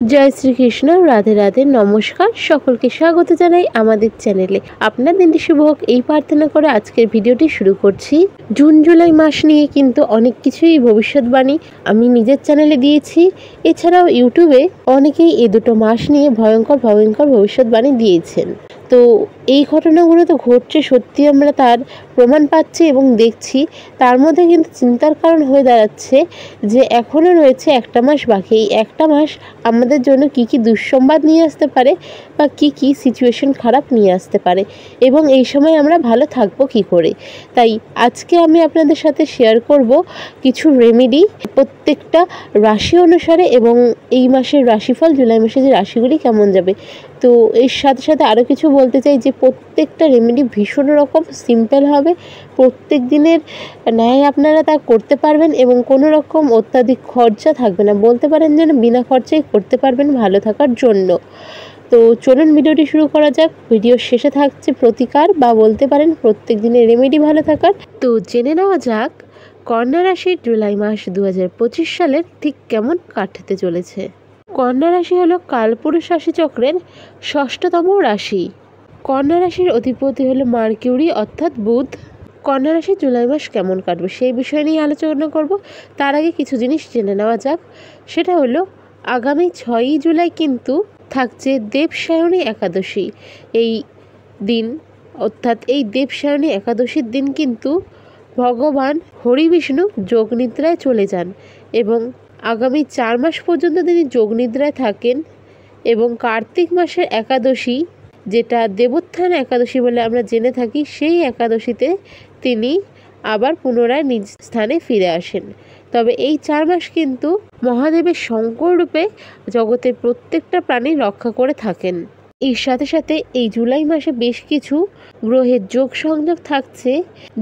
জয় শ্রীকৃষ্ণ, রাধে রাধে, নমস্কার। সকলকে স্বাগত জানাই আমাদের চ্যানেলে। আপনার দিনটি শুভ হোক এই প্রার্থনা করে আজকের ভিডিওটি শুরু করছি। জুন জুলাই মাস নিয়ে কিন্তু অনেক কিছুই ভবিষ্যৎবাণী আমি নিজের চ্যানেলে দিয়েছি। এছাড়াও ইউটিউবে অনেকেই এই দুটো মাস নিয়ে ভয়ঙ্কর ভবিষ্যৎবাণী দিয়েছেন। তো এই ঘটনাগুলো তো ঘটছে, সত্যি আমরা তার প্রমাণ পাচ্ছি এবং দেখছি। তার মধ্যে কিন্তু চিন্তার কারণ হয়ে দাঁড়াচ্ছে যে এখনও রয়েছে একটা মাস বাকি। এই একটা মাস আমাদের জন্য কি কি দুঃসংবাদ নিয়ে আসতে পারে বা কি কি সিচুয়েশন খারাপ নিয়ে আসতে পারে, এবং এই সময় আমরা ভালো থাকবো কি করে। তাই আজকে আমি আপনাদের সাথে শেয়ার করব কিছু রেমেডি প্রত্যেকটা রাশি অনুসারে, এবং এই মাসের রাশিফল, জুলাই মাসে যে রাশিগুলি কেমন যাবে। তো এর সাথে সাথে আরও কিছু বলতে চাই যে প্রত্যেকটা রেমেডি ভীষণ রকম সিম্পল হবে। প্রত্যেক দিনের ন্যায় আপনারা তা করতে পারবেন এবং কোনো রকম অত্যাধিক খরচা থাকবে না। বলতে পারেন যেন বিনা খরচায় করতে পারবেন ভালো থাকার জন্য। তো চলুন ভিডিওটি শুরু করা যাক। ভিডিওর শেষে থাকছে প্রতিকার, বা বলতে পারেন প্রত্যেক দিনের রেমেডি ভালো থাকার। তো জেনে নেওয়া যাক কন্যা রাশির জুলাই মাস 2025 সালের ঠিক কেমন কাটতে চলেছে। কন্যা রাশি হলো কালপুরুষ রাশিচক্রের 6ষ্ঠতম রাশি। কন্যা রাশির অধিপতি হলো মার্কিউরি অর্থাৎ বুধ। কন্যা রাশির জুলাই মাস কেমন কাটবে সেই বিষয় নিয়ে আলোচনা করব। তার আগে কিছু জিনিস জেনে নেওয়া যাক। সেটা হলো আগামী 6ই জুলাই কিন্তু থাকছে দেবসায়নী একাদশী। এই দিন অর্থাৎ এই দেবসায়নী একাদশীর দিন কিন্তু ভগবান হরিবিষ্ণু যোগনিদ্রায় চলে যান, এবং আগামী 4 মাস পর্যন্ত তিনি যোগনিদ্রায় থাকেন। এবং কার্তিক মাসের একাদশী, যেটা দেবোত্থান একাদশী বলে আমরা জেনে থাকি, সেই একাদশীতে তিনি আবার পুনরায় নিজ স্থানে ফিরে আসেন। তবে এই 4 মাস কিন্তু মহাদেবের শঙ্কর রূপে জগতের প্রত্যেকটা প্রাণী রক্ষা করে থাকেন। এর সাথে সাথে এই জুলাই মাসে বেশ কিছু গ্রহের যোগ সংযোগ থাকছে।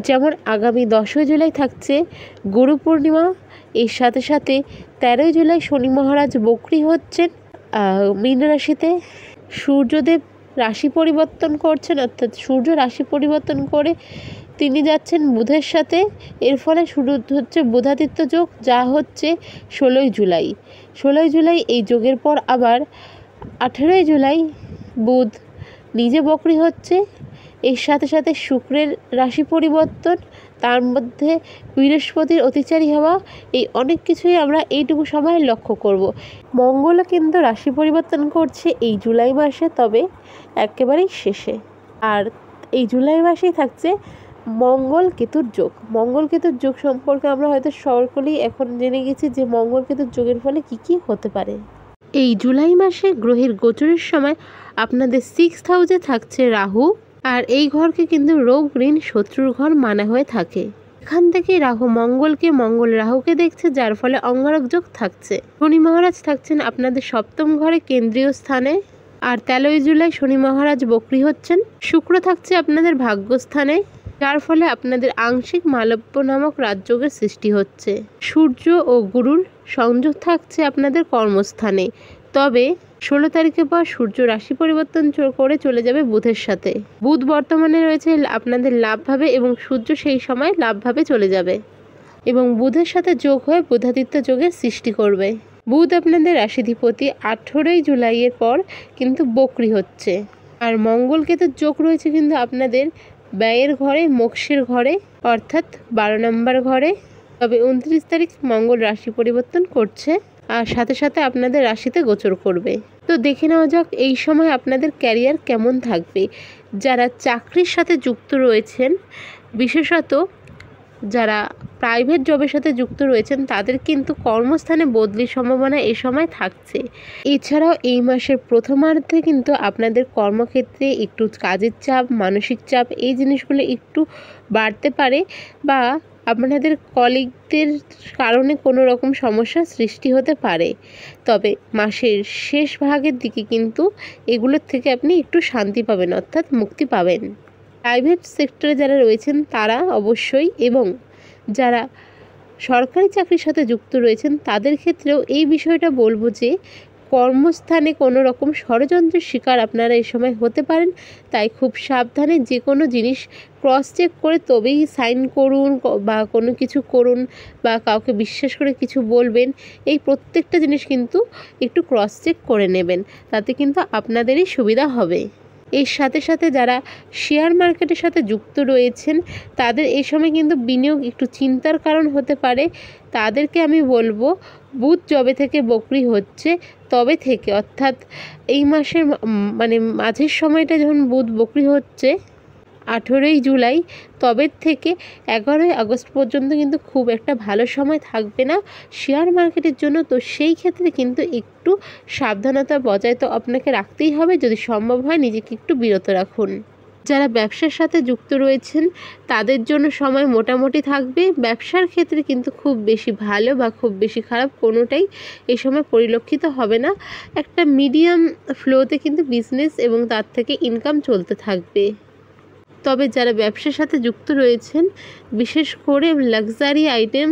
যেমন আগামী 10ই জুলাই থাকছে গুরু পূর্ণিমা। এর সাথে সাথে 13ই জুলাই শনি মহারাজ বক্রী হচ্ছেন মীন রাশিতে। সূর্যদেব রাশি পরিবর্তন করছেন, অর্থাৎ সূর্য রাশি পরিবর্তন করে তিনি যাচ্ছেন বুধের সাথে। এর ফলে শুরু হচ্ছে বুধাদিত্য যোগ, যা হচ্ছে 16ই জুলাই। 16ই জুলাই এই যোগের পর আবার 18ই জুলাই বুধ নিজে বক্রী হচ্ছে। এর সাথে সাথে শুক্রের রাশি পরিবর্তন, তার মধ্যে বৃহস্পতির অতিচারী হওয়া, এই অনেক কিছুই আমরা এইটুকু সময় লক্ষ্য করব। মঙ্গলও কিন্তু রাশি পরিবর্তন করছে এই জুলাই মাসে, তবে একেবারেই শেষে। আর এই জুলাই মাসেই থাকছে মঙ্গল কেতুর যোগ। মঙ্গল কেতুর যোগ সম্পর্কে আমরা হয়তো সকলেই এখন জেনে গেছি যে মঙ্গল কেতুর যোগের ফলে কি কি হতে পারে। এই জুলাই মাসে গ্রহের গোচরের সময় আপনাদের 6th হাউসে থাকছে রাহু, আর এই ঘরকে কিন্তু রোগ, ঋণ, শত্রুর ঘর মানা হয়ে থাকে। এখান থেকে রাহু মঙ্গল রাহুকে দেখছে, যার ফলে অঙ্গারক যোগ থাকছে। শনি মহারাজ থাকছেন আপনাদের 7ম ঘরে কেন্দ্রীয় স্থানে। আর 13ই জুলাই শনি মহারাজ বক্রী হচ্ছেন। শুক্র থাকছে আপনাদের ভাগ্যস্থানে, যার ফলে আপনাদের আংশিক মালব্য নামক রাজযোগের সৃষ্টি হচ্ছে। সূর্য ও গুরুর সংযোগ থাকছে আপনাদের কর্মস্থানে। তবে 16 তারিখের পর সূর্য রাশি পরিবর্তন করে চলে যাবে বুধের সাথে। বুধ বর্তমানে রয়েছে আপনাদের লাভভাবে, এবং সূর্য সেই সময় লাভভাবে চলে যাবে এবং বুধের সাথে যোগ হয়ে বুধাদিত্য যোগের সৃষ্টি করবে। বুধ আপনাদের রাশিধিপতি 18ই জুলাইয়ের পর কিন্তু বক্রী হচ্ছে। আর মঙ্গল কেতুর যোগ রয়েছে কিন্তু আপনাদের ব্যয়ের ঘরে, মোক্ষের ঘরে, অর্থাৎ 12 নম্বর ঘরে। তবে 29 তারিখ মঙ্গল রাশি পরিবর্তন করছে, আর সাথে সাথে আপনাদের রাশিতে গোচর করবে। তো দেখে নেওয়া যাক এই সময় আপনাদের ক্যারিয়ার কেমন থাকবে। যারা চাকরির সাথে যুক্ত রয়েছেন, বিশেষত যারা প্রাইভেট জবের সাথে যুক্ত রয়েছেন, তাদের কিন্তু কর্মস্থানে বদলির সম্ভাবনা এই সময় থাকছে। এছাড়াও এই মাসের প্রথমার্ধে কিন্তু আপনাদের কর্মক্ষেত্রে একটু কাজের চাপ, মানসিক চাপ, এই জিনিসগুলো একটু বাড়তে পারে, বা আপনাদের কলিগদের কারণে কোনো রকম সমস্যার সৃষ্টি হতে পারে। তবে মাসের শেষ ভাগের দিকে কিন্তু এগুলোর থেকে আপনি একটু শান্তি পাবেন, অর্থাৎ মুক্তি পাবেন। প্রাইভেট সেক্টরে যারা রয়েছেন তারা অবশ্যই, এবং যারা সরকারি চাকরির সাথে যুক্ত রয়েছেন তাদের ক্ষেত্রেও এই বিষয়টা বলবো যে কর্মস্থানে কোনো রকম ষড়যন্ত্রের শিকার আপনারা এই সময় হতে পারেন। তাই খুব সাবধানে যে কোনো জিনিস ক্রস চেক করে তবেই সাইন করুন বা কোনো কিছু করুন বা কাউকে বিশ্বাস করে কিছু বলবেন। এই প্রত্যেকটা জিনিস কিন্তু একটু ক্রস চেক করে নেবেন, তাতে কিন্তু আপনাদেরই সুবিধা হবে। এর সাথে সাথে যারা শেয়ার মার্কেটের সাথে যুক্ত রয়েছেন তাদের এই সময় কিন্তু বিনিয়োগ একটু চিন্তার কারণ হতে পারে। তাদেরকে আমি বলবো, বুধ যবে থেকে বকরি হচ্ছে তবে থেকে, অর্থাৎ এই মাসের মানে মাঝের সময়টা যখন বুধ বকরি হচ্ছে 18ই জুলাই, তবে থেকে 11ই আগস্ট পর্যন্ত কিন্তু খুব একটা ভালো সময় থাকবে না শেয়ার মার্কেটের জন্য। তো সেই ক্ষেত্রে কিন্তু একটু সাবধানতা বজায় তো আপনাকে রাখতেই হবে। যদি সম্ভব হয় নিজেকে একটু বিরত রাখুন। যারা ব্যবসার সাথে যুক্ত রয়েছেন তাদের জন্য সময় মোটামুটি থাকবে। ব্যবসার ক্ষেত্রে কিন্তু খুব বেশি ভালো বা খুব বেশি খারাপ কোনোটাই এই সময় পরিলক্ষিত হবে না। একটা মিডিয়াম ফ্লোতে কিন্তু বিজনেস এবং তার থেকে ইনকাম চলতে থাকবে। তবে যারা ব্যবসার সাথে যুক্ত রয়েছেন, বিশেষ করে লাক্সারি আইটেম,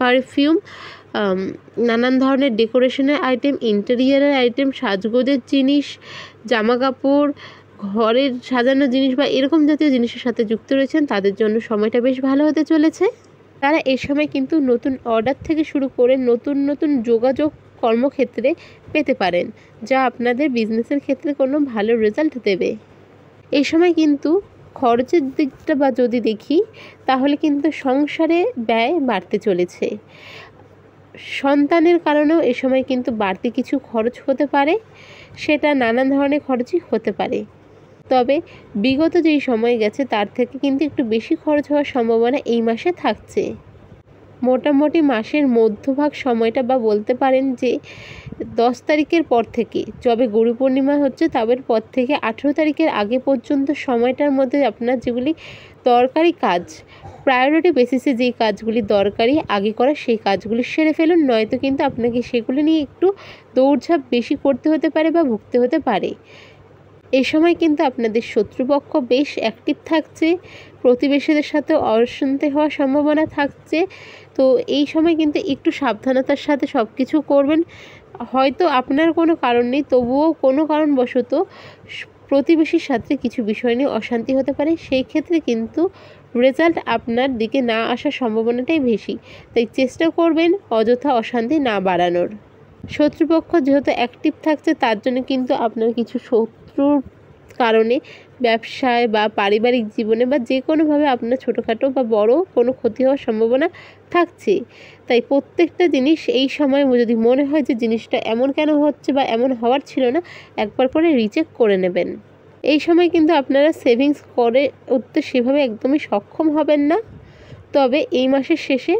পারফিউম, নানান ধরনের ডেকোরেশনের আইটেম, ইন্টেরিয়ারের আইটেম, সাজগোজের জিনিস, জামা কাপড়, ঘরের সাজানো জিনিস বা এরকম জাতীয় জিনিসের সাথে যুক্ত রয়েছেন, তাদের জন্য সময়টা বেশ ভালো হতে চলেছে। তারা এই সময় কিন্তু নতুন অর্ডার থেকে শুরু করে নতুন নতুন যোগাযোগ কর্মক্ষেত্রে পেতে পারেন, যা আপনাদের বিজনেসের ক্ষেত্রে কোনো ভালো রেজাল্ট দেবে। এই সময় কিন্তু খরচের দিকটা বা যদি দেখি তাহলে কিন্তু সংসারে ব্যয় বাড়তে চলেছে। সন্তানের কারণেও এ সময় কিন্তু বাড়তি কিছু খরচ হতে পারে, সেটা নানান ধরনের খরচই হতে পারে। তবে বিগত যেই সময় গেছে তার থেকে কিন্তু একটু বেশি খরচ হওয়ার সম্ভাবনা এই মাসে থাকছে। মোটামুটি মাসের মধ্যভাগ সময়টা বা বলতে পারেন যে 10 তারিখের পর থেকে, যবে গুরু পূর্ণিমা হচ্ছে তবের পর থেকে 18 তারিখের আগে পর্যন্ত সময়টার মধ্যে আপনার যেগুলি দরকারি কাজ, প্রায়োরিটি বেসিসে যেই কাজগুলি দরকারি আগে করা সেই কাজগুলি সেরে ফেলুন, নয়তো কিন্তু আপনাকে সেগুলি নিয়ে একটু দৌড়ঝাঁপ বেশি করতে হতে পারে বা ভুগতে হতে পারে। এই সময় কিন্তু আপনাদের শত্রুপক্ষ বেশ অ্যাক্টিভ থাকছে, প্রতিবেশীদের সাথে অশান্তি হওয়ার সম্ভাবনা থাকছে। তো এই সময় কিন্তু একটু সাবধানতার সাথে সব কিছু করবেন। হয়তো আপনার কোনো কারণ নেই, তবুও কোনো কারণবশত প্রতিবেশীর সাথে কিছু বিষয় নিয়ে অশান্তি হতে পারে। সেই ক্ষেত্রে কিন্তু রেজাল্ট আপনার দিকে না আসার সম্ভাবনাটাই বেশি। তাই চেষ্টা করবেন অযথা অশান্তি না বাড়ানোর। শত্রুপক্ষ যেহেতু অ্যাক্টিভ থাকছে তার জন্য কিন্তু আপনার কিছু শত্রুর কারণে ব্যবসায় বা পারিবারিক জীবনে বা যে কোনোভাবে আপনার ছোটোখাটো বা বড় কোনো ক্ষতি হওয়ার সম্ভাবনা থাকছে। তাই প্রত্যেকটা জিনিস এই সময় যদি মনে হয় যে জিনিসটা এমন কেন হচ্ছে বা এমন হওয়ার ছিল না, একবার করে রিচেক করে নেবেন। এই সময় কিন্তু আপনারা সেভিংস করে উঠতে সেভাবে একদমই সক্ষম হবেন না। তবে এই মাসের শেষে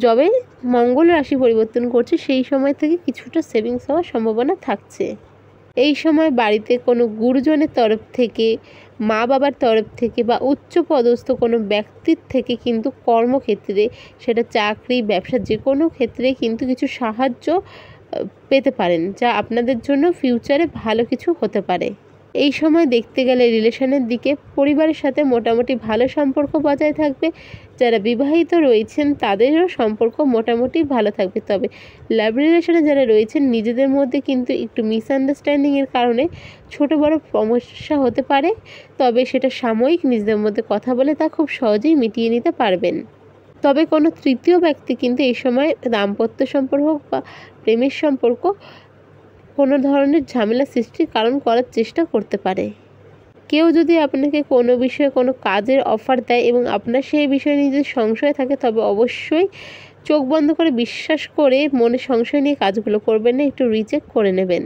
যবে মঙ্গল রাশি পরিবর্তন করছে সেই সময় থেকে কিছুটা সেভিংস হওয়ার সম্ভাবনা থাকছে। এই সময় বাড়িতে কোনো গুরুজনের তরফ থেকে, মা বাবার তরফ থেকে বা উচ্চপদস্থ কোনো ব্যক্তির থেকে কিন্তু কর্মক্ষেত্রে, সেটা চাকরি ব্যবসা যে কোনো ক্ষেত্রে কিন্তু কিছু সাহায্য পেতে পারেন, যা আপনাদের জন্য ফিউচারে ভালো কিছু হতে পারে। এই সময় দেখতে গেলে রিলেশনের দিকে পরিবারের সাথে মোটামুটি ভালো সম্পর্ক বজায় থাকবে। যারা বিবাহিত রয়েছেন তাদেরও সম্পর্ক মোটামুটি ভালো থাকবে। তবে লাভ রিলেশনে যারা রয়েছেন নিজেদের মধ্যে কিন্তু একটু মিসআন্ডারস্ট্যান্ডিংয়ের কারণে ছোট বড় সমস্যা হতে পারে। তবে সেটা সাময়িক নিজেদের মধ্যে কথা বলে তা খুব সহজেই মিটিয়ে নিতে পারবেন। তবে কোনো তৃতীয় ব্যক্তি কিন্তু এই সময় দাম্পত্য সম্পর্ক বা প্রেমের সম্পর্ক কোনো ধরনের ঝামেলা সৃষ্টির কারণ করার চেষ্টা করতে পারে। কেউ যদি আপনাকে কোনো বিষয়ে কোনো কাজের অফার দেয় এবং আপনার সেই বিষয়ে নিয়ে যদি সংশয় থাকে, তবে অবশ্যই চোখ বন্ধ করে বিশ্বাস করে মনে সংশয় নিয়ে কাজগুলো করবেন না, একটু রিচেক করে নেবেন।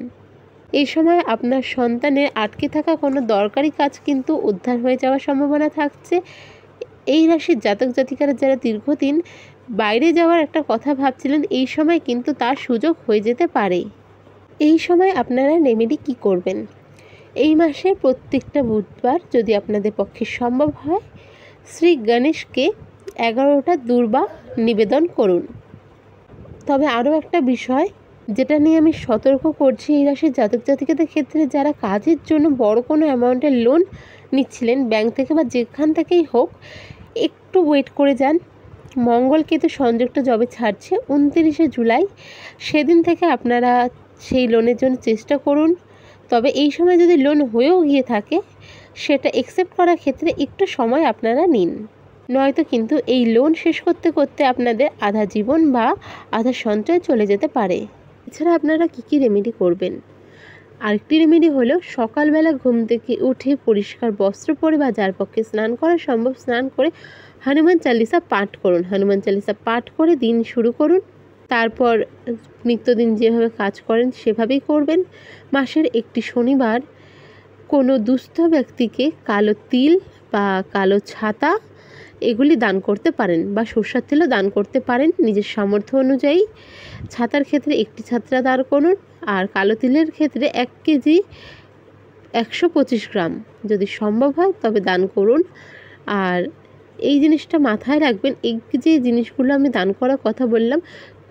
এই সময় আপনার সন্তানের আটকে থাকা কোনো দরকারি কাজ কিন্তু উদ্ধার হয়ে যাওয়ার সম্ভাবনা থাকছে। এই রাশির জাতক জাতিকারা যারা দীর্ঘদিন বাইরে যাওয়ার একটা কথা ভাবছিলেন, এই সময় কিন্তু তার সুযোগ হয়ে যেতে পারে। এই সময় আপনারা রেমেডি কী করবেন? এই মাসের প্রত্যেকটা বুধবার যদি আপনাদের পক্ষে সম্ভব হয়, শ্রী গণেশকে 11টা দূর্বা নিবেদন করুন। তবে আরও একটা বিষয় যেটা নিয়ে আমি সতর্ক করছি এই রাশির জাতক জাতিকাদের ক্ষেত্রে, যারা কাজের জন্য বড় কোনো অ্যামাউন্টের লোন নিচ্ছিলেন ব্যাংক থেকে বা যেখান থেকেই হোক, একটু ওয়েট করে যান। মঙ্গল কেতু সংযোগটা যবে ছাড়ছে 29শে জুলাই, সেদিন থেকে আপনারা সেই লোনের জন্য চেষ্টা করুন। তবে এই সময় যদি লোন হয়েও গিয়ে থাকে, সেটা অ্যাকসেপ্ট করার ক্ষেত্রে একটু সময় আপনারা নিন, নয়তো কিন্তু এই লোন শেষ করতে করতে আপনাদের আধা জীবন বা আধা সঞ্চয় চলে যেতে পারে। এছাড়া আপনারা কী রেমেডি করবেন? আরেকটি রেমেডি হলো সকালবেলা ঘুম থেকে উঠে পরিষ্কার বস্ত্র পরে বা যার পক্ষে স্নান করা সম্ভব স্নান করে হনুমান চালিসা পাঠ করুন। হনুমান চালিসা পাঠ করে দিন শুরু করুন। তারপর নিত্যদিন যেভাবে কাজ করেন সেভাবেই করবেন। মাসের একটি শনিবার কোনো দুস্থ ব্যক্তিকে কালো তিল বা কালো ছাতা এগুলি দান করতে পারেন, বা সরষের তেলও দান করতে পারেন নিজের সামর্থ্য অনুযায়ী। ছাতার ক্ষেত্রে একটি ছাত্রা দান করুন, আর কালো তিলের ক্ষেত্রে 1 কেজি 125 গ্রাম যদি সম্ভব হয় তবে দান করুন। আর এই জিনিসটা মাথায় রাখবেন, এই যে জিনিসগুলো আমি দান করার কথা বললাম,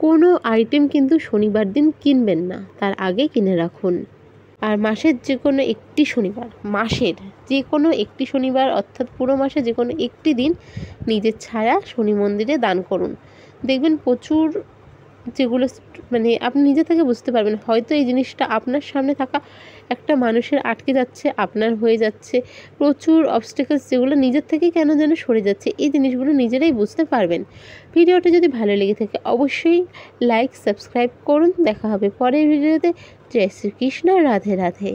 কোনো আইটেম কিন্তু শনিবার দিন কিনবেন না, তার আগে কিনে রাখুন। আর মাসের যে কোনো একটি শনিবার অর্থাৎ পুরো মাসে যে কোনো একটি দিন নিজের ছায়া শনি মন্দিরে দান করুন। দেখবেন প্রচুর, যেগুলো মানে আপনি নিজে থেকে বুঝতে পারবেন, হয়তো এই জিনিসটা আপনার সামনে থাকা একটা মানুষের আটকে যাচ্ছে, আপনার হয়ে যাচ্ছে। প্রচুর অবস্টেকলস যেগুলো নিজের থেকেই কেন যেন সরে যাচ্ছে, এই জিনিসগুলো নিজেরাই বুঝতে পারবেন। ভিডিওটা যদি ভালো লেগে থাকে অবশ্যই লাইক সাবস্ক্রাইব করুন। দেখা হবে পরের ভিডিওতে। জয় শ্রীকৃষ্ণ, রাধে রাধে।